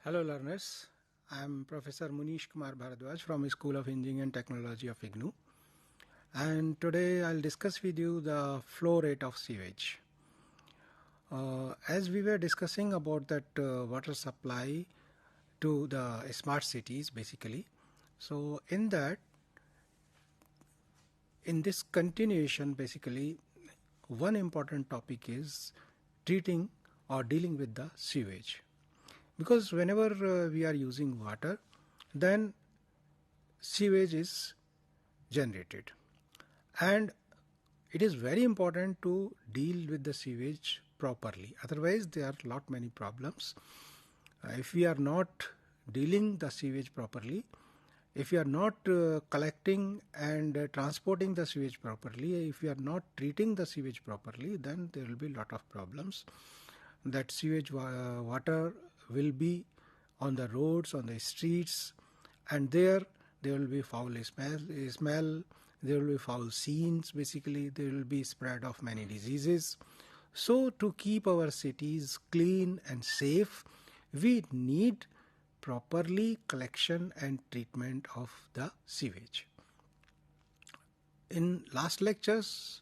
Hello learners, I am Professor Munish Kumar Bhardwaj from School of Engineering and Technology of IGNOU, and today I'll discuss with you the flow rate of sewage. As we were discussing about that water supply to the smart cities basically, so in this continuation basically one important topic is treating or dealing with the sewage. Because whenever we are using water, then sewage is generated, and it is very important to deal with the sewage properly. Otherwise, there are many problems. If we are not dealing the sewage properly, if we are not collecting and transporting the sewage properly, if we are not treating the sewage properly, then there will be a lot of problems. That sewage water will be on the roads, on the streets, and there will be foul smell, there will be foul scenes basically, there will be spread of many diseases. So to keep our cities clean and safe, we need properly collection and treatment of the sewage. In last lectures,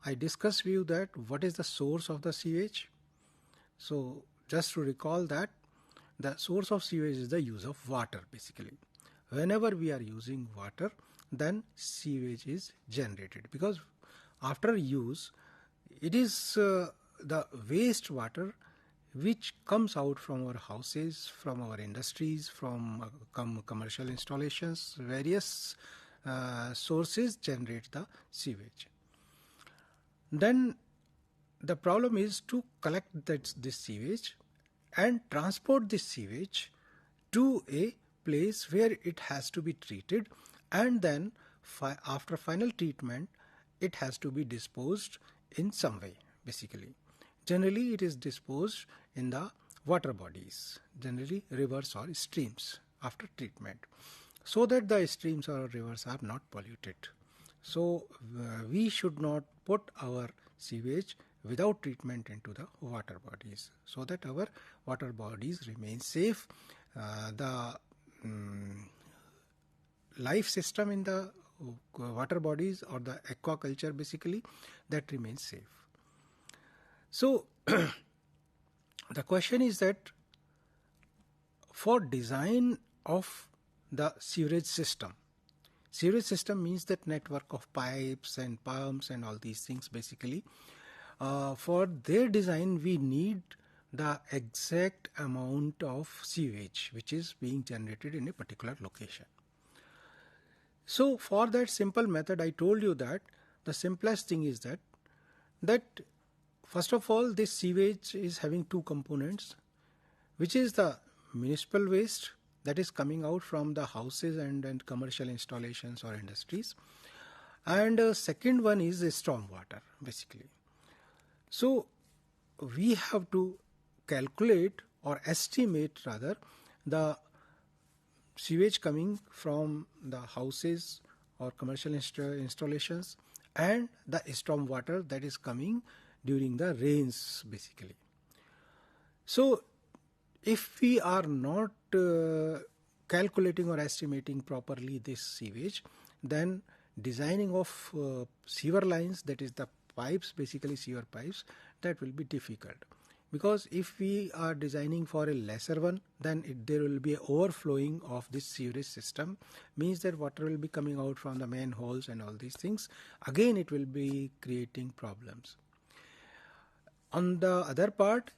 I discussed with you that what is the source of the sewage. So just to recall that the source of sewage is the use of water basically. Whenever we are using water, then sewage is generated, because after use it is the waste water which comes out from our houses, from our industries, from commercial installations. Various sources generate the sewage. Then the problem is to collect this sewage and transport this sewage to a place where it has to be treated, and then after final treatment it has to be disposed in some way basically. Generally it is disposed in the water bodies, generally rivers or streams after treatment, so that the streams or rivers are not polluted. So we should not put our sewage without treatment into the water bodies, so that our water bodies remain safe. The life system in the water bodies or the aquaculture basically, that remains safe. So the question is that for design of the sewerage system means that network of pipes and pumps and all these things basically. For their design, we need the exact amount of sewage which is being generated in a particular location. So for that simple method, I told you that the simplest thing is that first of all, this sewage is having two components, which is the municipal waste that is coming out from the houses and commercial installations or industries, and second one is the stormwater basically. So we have to calculate or estimate rather the sewage coming from the houses or commercial installations and the stormwater that is coming during the rains basically. So if we are not calculating or estimating properly this sewage, then designing of sewer lines, that is the pipes basically, sewer pipes, that will be difficult. Because if we are designing for a lesser one, then there will be an overflowing of this sewerage system, means that water will be coming out from the manholes and all these things. Again it will be creating problems. On the other part,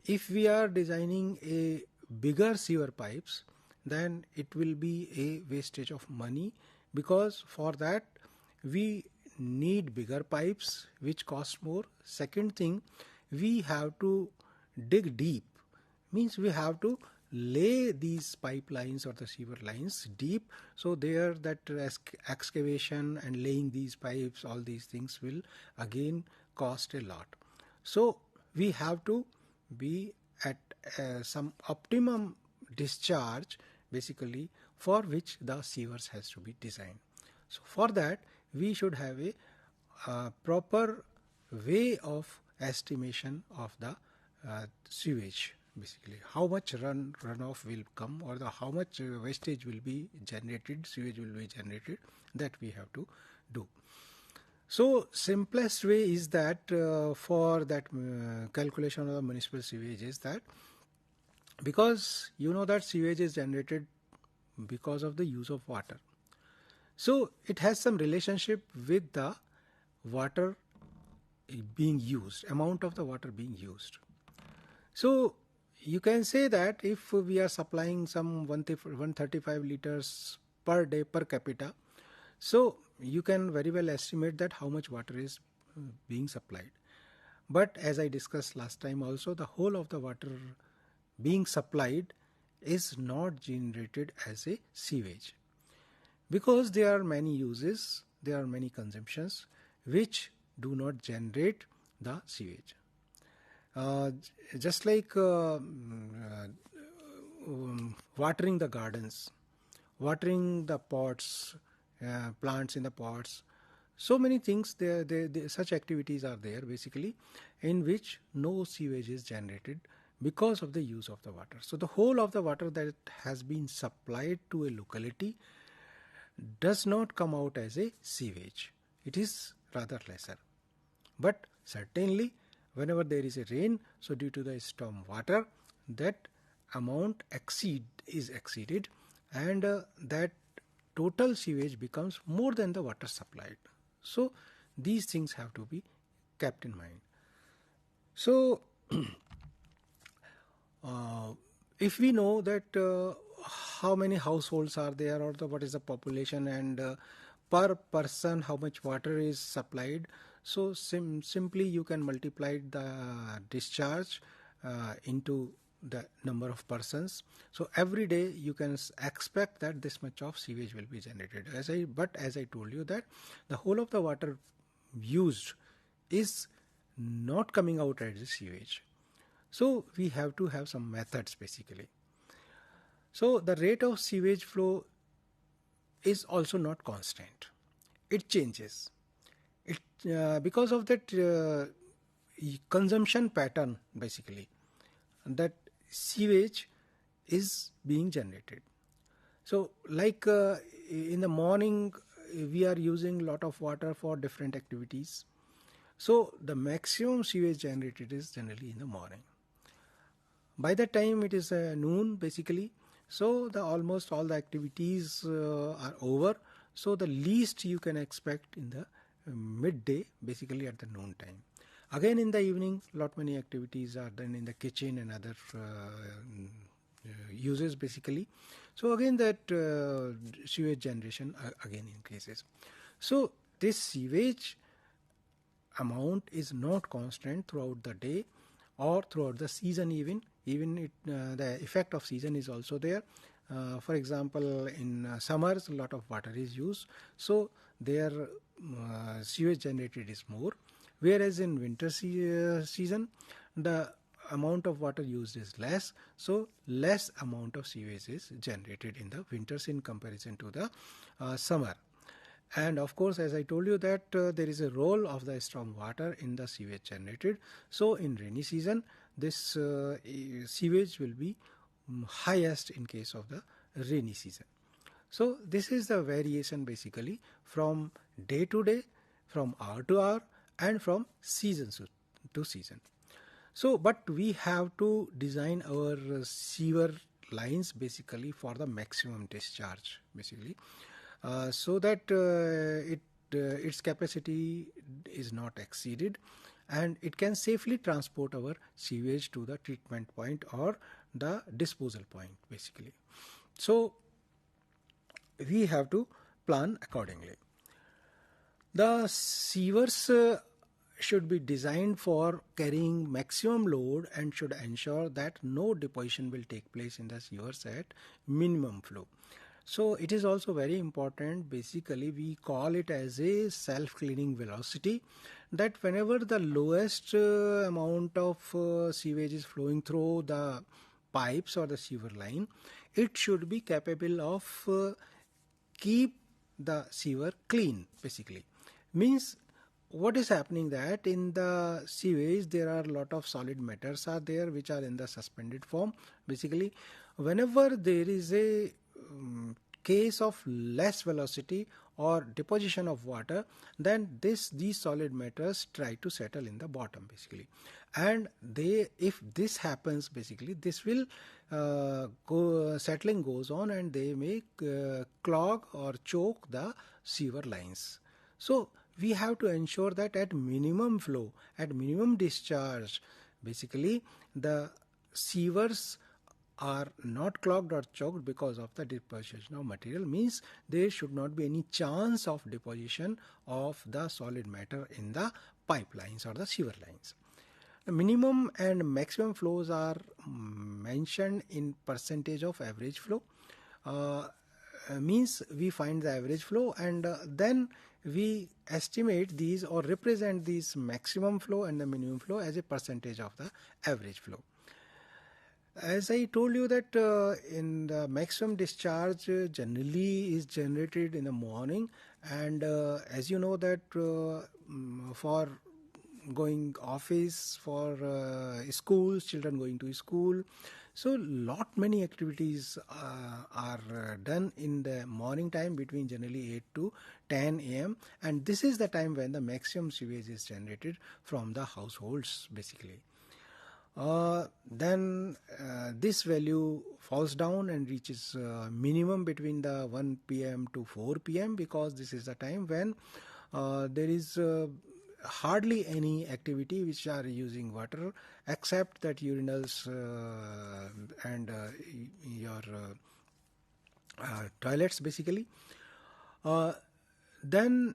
if we are designing a bigger sewer pipes, then it will be a wastage of money, because for that we need bigger pipes which cost more. Second thing, we have to dig deep, means we have to lay these pipelines or the sewer lines deep, so there that excavation and laying these pipes, all these things will again cost a lot. So we have to be at some optimum discharge basically, for which the sewers has to be designed. So for that we should have a proper way of estimation of the sewage basically. How much runoff will come, or how much wastage will be generated, sewage will be generated, that we have to do. So simplest way is that for that calculation of the municipal sewage is that, because you know that sewage is generated because of the use of water. So it has some relationship with the water being used, amount of the water being used. So you can say that if we are supplying some 135 liters per day per capita, so you can very well estimate that how much water is being supplied. But as I discussed last time also, the whole of the water being supplied is not generated as a sewage, because there are many uses, there are many consumptions which do not generate the sewage. Just like watering the gardens, watering the pots, plants in the pots, so many things, such activities are there basically, in which no sewage is generated because of the use of the water. So the whole of the water that has been supplied to a locality does not come out as a sewage. It is rather lesser. But certainly whenever there is a rain, so due to the storm water, that amount is exceeded, and that total sewage becomes more than the water supplied. So these things have to be kept in mind. So if we know that how many households are there, or what is the population, and per person how much water is supplied, so simply you can multiply the discharge into the number of persons. So every day you can expect that this much of sewage will be generated. But as I told you that the whole of the water used is not coming out as a sewage. So we have to have some methods basically. So the rate of sewage flow is also not constant. It changes. Because of that consumption pattern basically, that sewage is being generated. So like in the morning we are using lot of water for different activities. So the maximum sewage generated is generally in the morning. By the time it is noon basically, so almost all the activities are over. So the least you can expect in the midday, basically at the noon time. Again in the evening, lot many activities are done in the kitchen and other uses basically. So again that sewage generation again increases. So this sewage amount is not constant throughout the day or throughout the season even the effect of season is also there. For example, in summers a lot of water is used, so their sewage generated is more, whereas in winter season the amount of water used is less, so less amount of sewage is generated in the winters in comparison to the summer. And of course, as I told you that there is a role of the storm water in the sewage generated. So in rainy season this sewage will be highest in case of the rainy season. So this is the variation basically from day to day, from hour to hour, and from season to season. So but we have to design our sewer lines basically for the maximum discharge basically, so that its capacity is not exceeded, and it can safely transport our sewage to the treatment point or the disposal point basically. So we have to plan accordingly. The sewers should be designed for carrying maximum load and should ensure that no deposition will take place in the sewers at minimum flow. So it is also very important, basically we call it as a self-cleaning velocity, that whenever the lowest amount of sewage is flowing through the pipes or the sewer line, it should be capable of keep the sewer clean basically. Means what is happening that in the sewage there are a lot of solid matters are there which are in the suspended form. Basically, whenever there is a case of less velocity or deposition of water, then these solid matters try to settle in the bottom basically, and if this happens, basically this will settling goes on and they may clog or choke the sewer lines. So we have to ensure that at minimum flow, at minimum discharge, basically the sewers are not clogged or choked because of the deposition of material, means there should not be any chance of deposition of the solid matter in the pipelines or the sewer lines. The minimum and maximum flows are mentioned in percentage of average flow. Means we find the average flow and then we estimate these or represent these maximum flow and the minimum flow as a percentage of the average flow. As I told you that in the maximum discharge generally is generated in the morning, and as you know that for going office, for schools, children going to school, so lot many activities are done in the morning time between generally 8 to 10 a.m. and this is the time when the maximum sewage is generated from the households basically. Then this value falls down and reaches minimum between the 1 p.m. to 4 p.m. because this is the time when there is hardly any activity which are using water except that urinals and your toilets basically. Then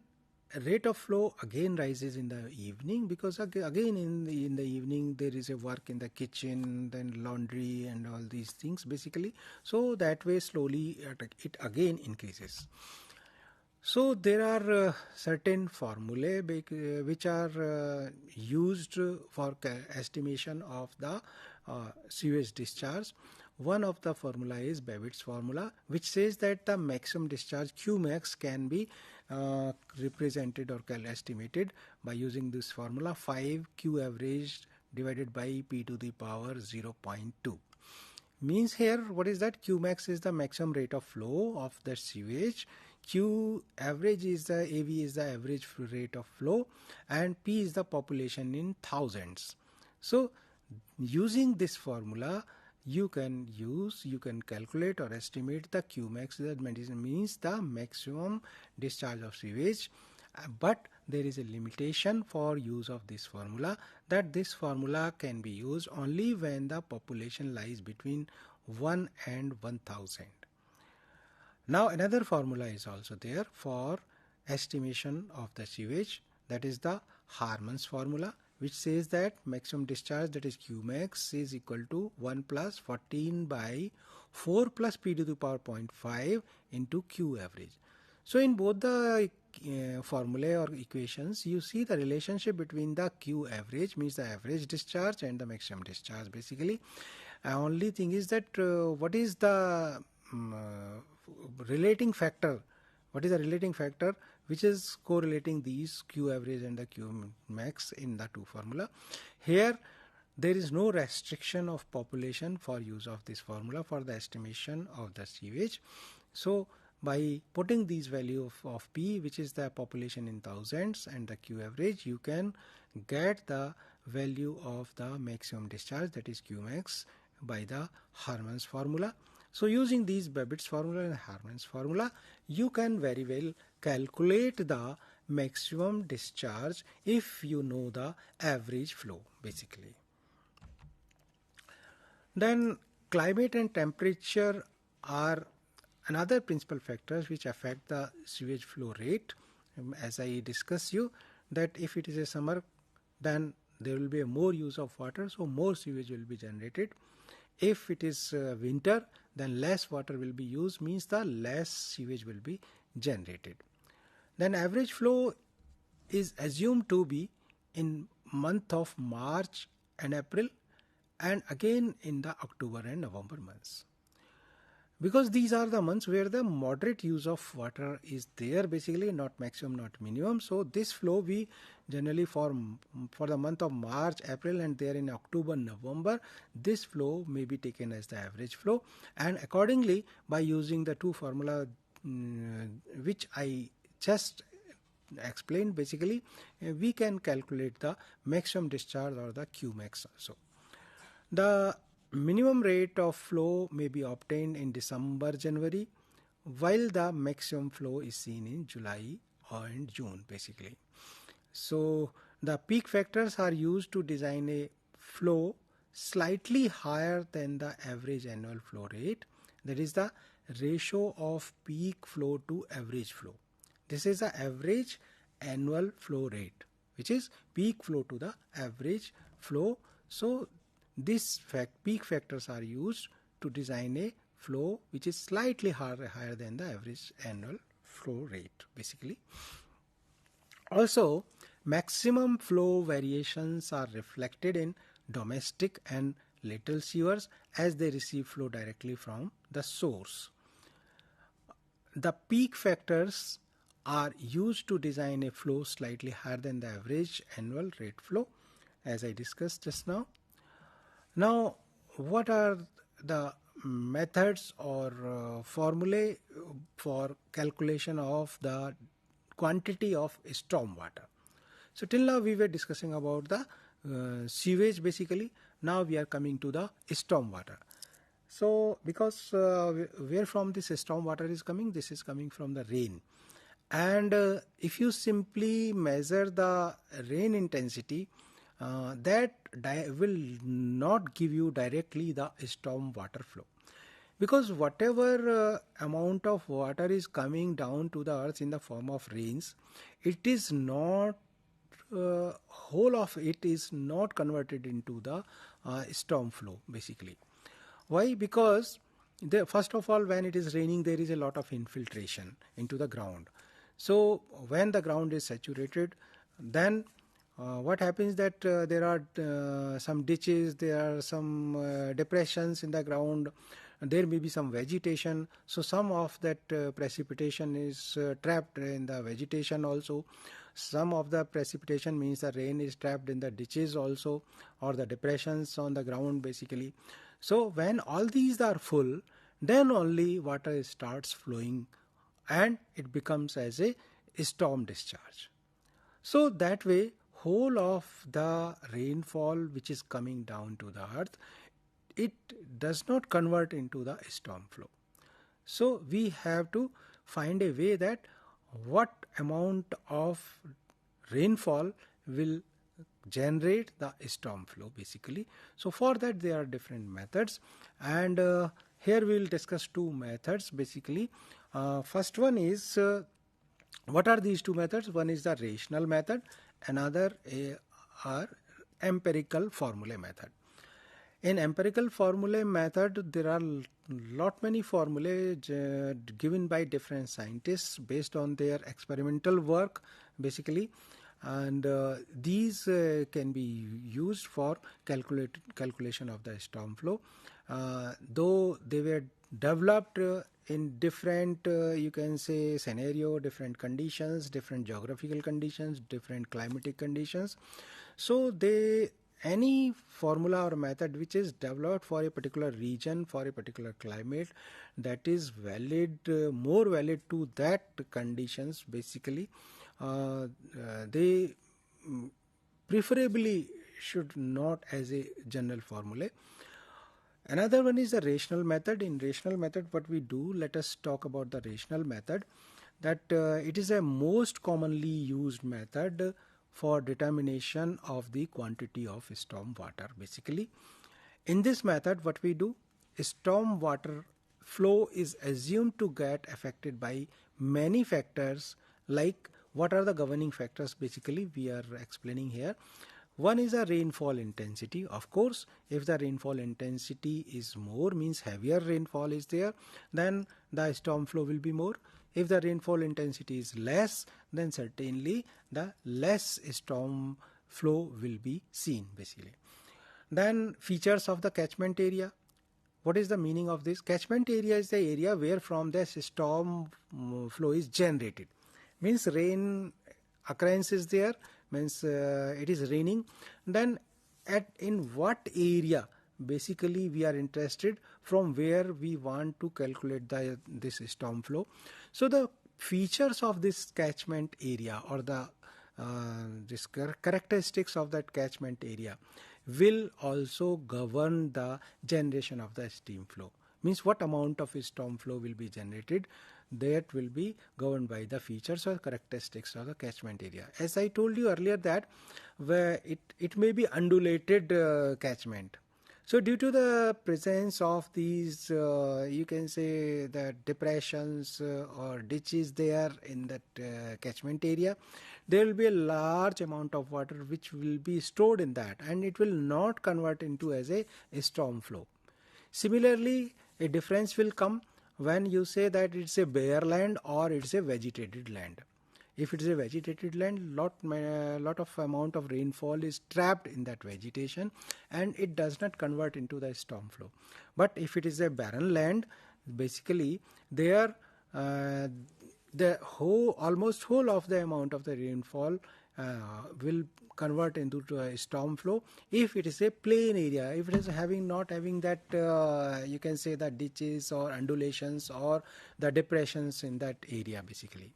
rate of flow again rises in the evening because again in the evening there is a work in the kitchen, then laundry and all these things basically, so that way slowly it again increases. So there are certain formulae which are used for estimation of the sewage discharge. One of the formula is Babbitt's formula, which says that the maximum discharge Qmax can be represented or estimated by using this formula 5 Q average divided by P to the power 0.2. Means here what is that? Qmax is the maximum rate of flow of the sewage, Q average is the AV is the average rate of flow, and P is the population in thousands. So using this formula you can calculate or estimate the Qmax, that means the maximum discharge of sewage, but there is a limitation for use of this formula, that this formula can be used only when the population lies between 1 and 1000. Now another formula is also there for estimation of the sewage, that is the Harman's formula, which says that maximum discharge, that is Qmax, is equal to 1 plus 14 by 4 plus P to the power 0.5 into Q average. So in both the formulae or equations, you see the relationship between the Q average, means the average discharge, and the maximum discharge basically. Only thing is that what is the relating factor? What is the relating factor which is correlating these Q average and the Q max in the two formula? Here there is no restriction of population for use of this formula for the estimation of the sewage. So by putting these value of P, which is the population in thousands, and the Q average, you can get the value of the maximum discharge, that is Qmax, by the Harman's formula. So using these Babbitt's formula and Harman's formula, you can very well calculate the maximum discharge if you know the average flow basically. Then climate and temperature are another principal factors which affect the sewage flow rate. As I discussed you, that if it is a summer, then there will be a more use of water, so more sewage will be generated. If it is winter, then less water will be used, means the less sewage will be generated. Then average flow is assumed to be in month of March and April, and again in the October and November months. because these are the months where the moderate use of water is there, basically not maximum, not minimum. So this flow we generally for the month of March, April, and there in October, November, this flow may be taken as the average flow, and accordingly by using the two formula which I just explained, basically we can calculate the maximum discharge or the Qmax also. The minimum rate of flow may be obtained in December, January, while the maximum flow is seen in July and June, basically. So the peak factors are used to design a flow slightly higher than the average annual flow rate. That is the ratio of peak flow to average flow. This is the average annual flow rate, which is peak flow to the average flow. So these peak factors are used to design a flow which is slightly higher than the average annual flow rate, basically. Also, maximum flow variations are reflected in domestic and lateral sewers as they receive flow directly from the source. The peak factors are used to design a flow slightly higher than the average annual rate flow, as I discussed just now. Now, what are the methods or formulae for calculation of the quantity of storm water? So till now we were discussing about the sewage, basically. Now we are coming to the storm water. So because where from this storm water is coming? This is coming from the rain. And if you simply measure the rain intensity, that will not give you directly the storm water flow, because whatever amount of water is coming down to the earth in the form of rains, it is not whole of it is not converted into the storm flow, basically. Why? Because first of all, when it is raining, there is a lot of infiltration into the ground. So when the ground is saturated, then what happens that there are some ditches, there are some depressions in the ground, there may be some vegetation. So some of that precipitation is trapped in the vegetation also. Some of the precipitation means the rain is trapped in the ditches also, or the depressions on the ground, basically. So when all these are full, then only water starts flowing and it becomes as a storm discharge. So that way, whole of the rainfall which is coming down to the earth, it does not convert into the storm flow. So we have to find a way that what amount of rainfall will generate the storm flow, basically. So for that there are different methods, and here we will discuss two methods, basically. First one is, what are these two methods? One is the rational method, another are empirical formulae method. In empirical formulae method, there are lot many formulae given by different scientists based on their experimental work, basically, and these can be used for calculation of the storm flow, though they were developed in different you can say scenario, different conditions, different geographical conditions, different climatic conditions. So any formula or method which is developed for a particular region, for a particular climate, that is valid, more valid to that conditions, basically, they preferably should not as a general formula. Another one is the rational method. In rational method, what we do, let us talk about the rational method, that it is a most commonly used method for determination of the quantity of storm water, basically. In this method, what we do, storm water flow is assumed to get affected by many factors. Like, what are the governing factors, basically we are explaining here. One is a rainfall intensity. Of course, if the rainfall intensity is more, means heavier rainfall is there, then the storm flow will be more. If the rainfall intensity is less, then certainly the less storm flow will be seen, basically. Then features of the catchment area. what is the meaning of this? Catchment area is the area where from the storm flow is generated. Means rain occurrence is there, means it is raining. Then in what area basically we are interested, from where we want to calculate this storm flow. So the features of this catchment area, or the this characteristics of that catchment area, will also govern the generation of the stream flow. Means what amount of storm flow will be generated, that will be governed by the features or characteristics of the catchment area. As I told you earlier that where it may be undulated catchment. So due to the presence of these you can say that depressions or ditches there in that catchment area, there will be a large amount of water which will be stored in that, and it will not convert into as a storm flow. Similarly, a difference will come when you say that it's a bare land or it's a vegetated land. If it is a vegetated land, lot of amount of rainfall is trapped in that vegetation and it does not convert into the storm flow. But if it is a barren land, basically there the almost whole of the amount of the rainfall will convert into a storm flow. If it is a plain area, if it is not having that you can say that ditches or undulations or the depressions in that area basically.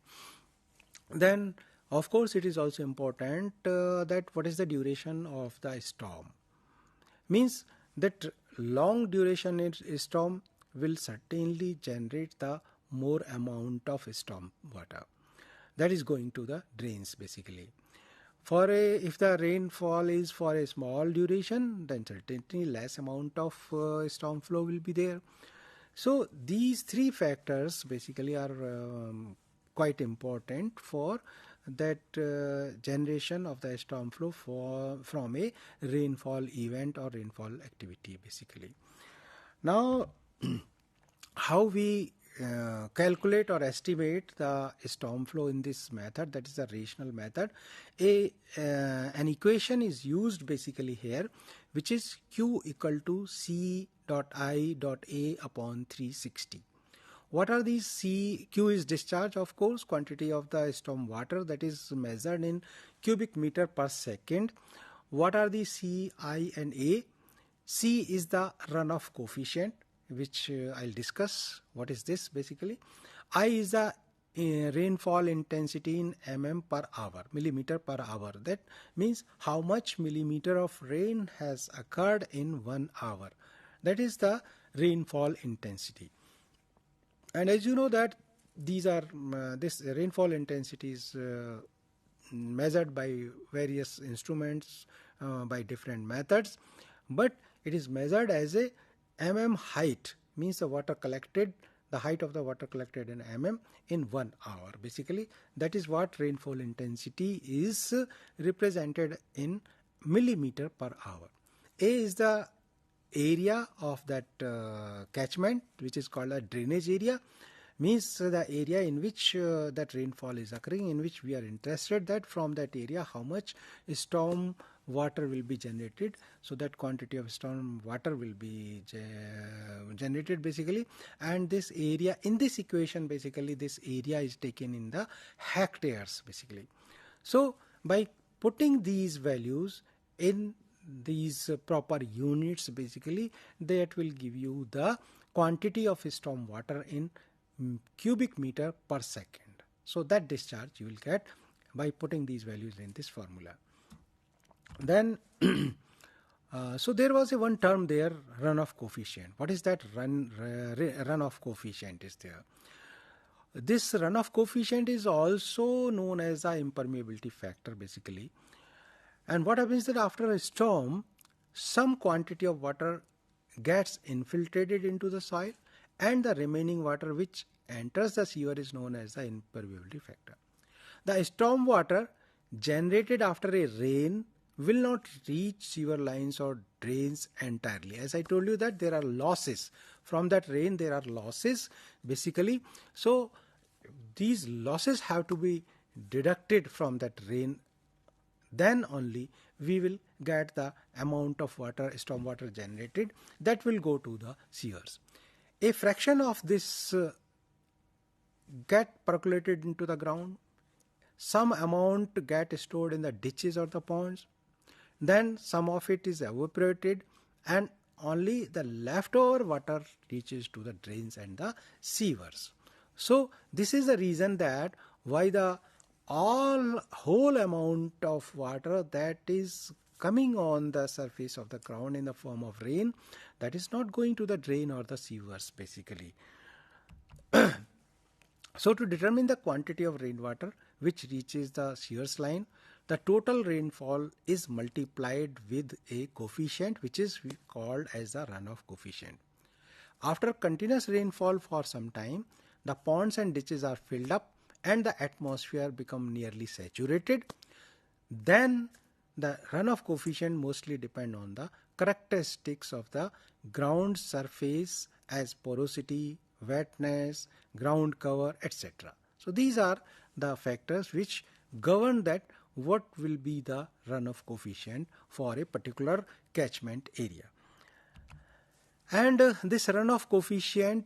Then of course it is also important that what is the duration of the storm. Means that long duration storm will certainly generate the more amount of storm water that is going to the drains basically. If the rainfall is for a small duration, then certainly less amount of storm flow will be there. So these three factors basically are quite important for that generation of the storm flow from a rainfall event or rainfall activity basically. Now how we calculate or estimate the storm flow in this method, that is a rational method. An equation is used basically here, which is Q equal to C dot I dot A upon 360. What are these? Q is discharge, of course, quantity of the storm water that is measured in cubic meter per second. What are the C, I and A? C is the runoff coefficient, which I'll discuss. What is this basically? I is the rainfall intensity in per hour, millimeter per hour. That means how much millimeter of rain has occurred in 1 hour. That is the rainfall intensity. And as you know that these are this rainfall intensity is measured by various instruments by different methods, but it is measured as a height, means the water collected, the height of the water collected in in 1 hour basically. That is what rainfall intensity is represented in millimeter per hour. A is the area of that catchment, which is called a drainage area, means the area in which that rainfall is occurring, in which we are interested that from that area how much storm water will be generated. So that quantity of storm water will be generated basically, and this area in this equation basically this area is taken in the hectares basically. So by putting these values in these proper units basically, that will give you the quantity of storm water in cubic meter per second. So that discharge you will get by putting these values in this formula. Then so there was one term there, runoff coefficient. What is that runoff coefficient is there? This runoff coefficient is also known as the impermeability factor basically. And what happens that after a storm, some quantity of water gets infiltrated into the soil, and the remaining water which enters the sewer is known as the impermeability factor. The storm water generated after a rain will not reach sewer lines or drains entirely. As I told you that there are losses from that rain, there are losses basically. So these losses have to be deducted from that rain. Then only we will get the amount of water, storm water generated, that will go to the sewers. A fraction of this get percolated into the ground, some amount get stored in the ditches or the ponds, then some of it is evaporated, and only the leftover water reaches to the drains and the sewers. So this is the reason that why the whole amount of water that is coming on the surface of the ground in the form of rain, that is not going to the drain or the sewers basically. So to determine the quantity of rainwater which reaches the sewers line, the total rainfall is multiplied with a coefficient which is called as the runoff coefficient. After continuous rainfall for some time, the ponds and ditches are filled up and the atmosphere become nearly saturated. Then the runoff coefficient mostly depend on the characteristics of the ground surface as porosity, wetness, ground cover, etc. So these are the factors which govern that what will be the runoff coefficient for a particular catchment area. And this runoff coefficient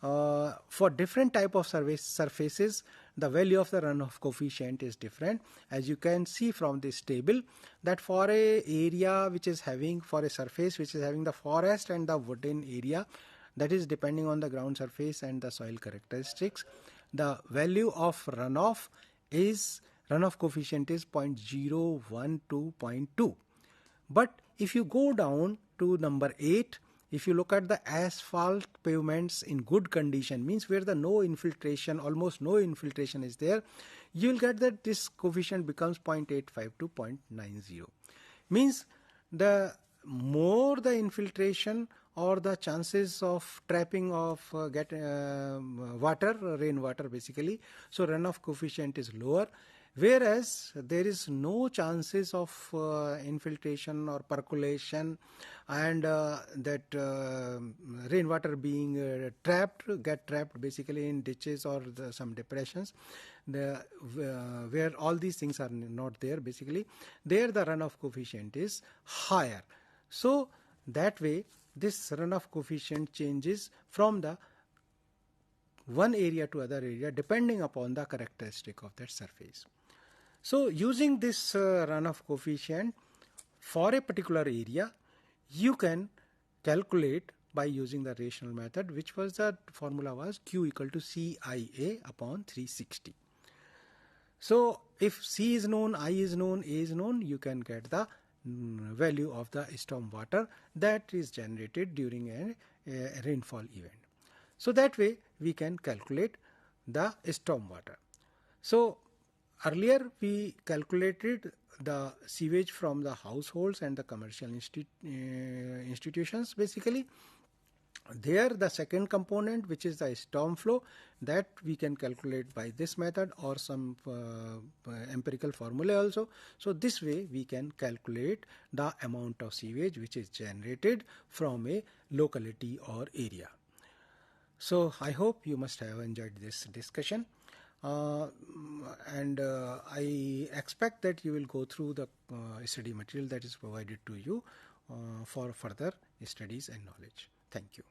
for different type of surfaces, the value of the runoff coefficient is different. As you can see from this table, that for a area which is having, for a surface which is having the forest and the wooded area, that is depending on the ground surface and the soil characteristics, the value of runoff coefficient is 0.012 to 0.2. But if you go down to number 8, if you look at the asphalt pavements in good condition, means where the no infiltration, almost no infiltration is there, you will get that this coefficient becomes 0.85 to 0.90. Means the more the infiltration or the chances of trapping of rainwater basically, so runoff coefficient is lower. Whereas there is no chances of infiltration or percolation and that rainwater being get trapped basically in ditches or some depressions, where all these things are not there basically, there the runoff coefficient is higher. So that way this runoff coefficient changes from the one area to other area depending upon the characteristic of that surface. So using this runoff coefficient for a particular area, you can calculate by using the rational method, which was the formula was Q equal to CIA upon 360. So if C is known, I is known, A is known, you can get the value of the storm water that is generated during a rainfall event. So that way we can calculate the storm water. So earlier we calculated the sewage from the households and the commercial institutions basically. There the second component, which is the storm flow, that we can calculate by this method or some empirical formula also. So this way we can calculate the amount of sewage which is generated from a locality or area. So I hope you must have enjoyed this discussion. And I expect that you will go through the study material that is provided to you for further studies and knowledge. Thank you.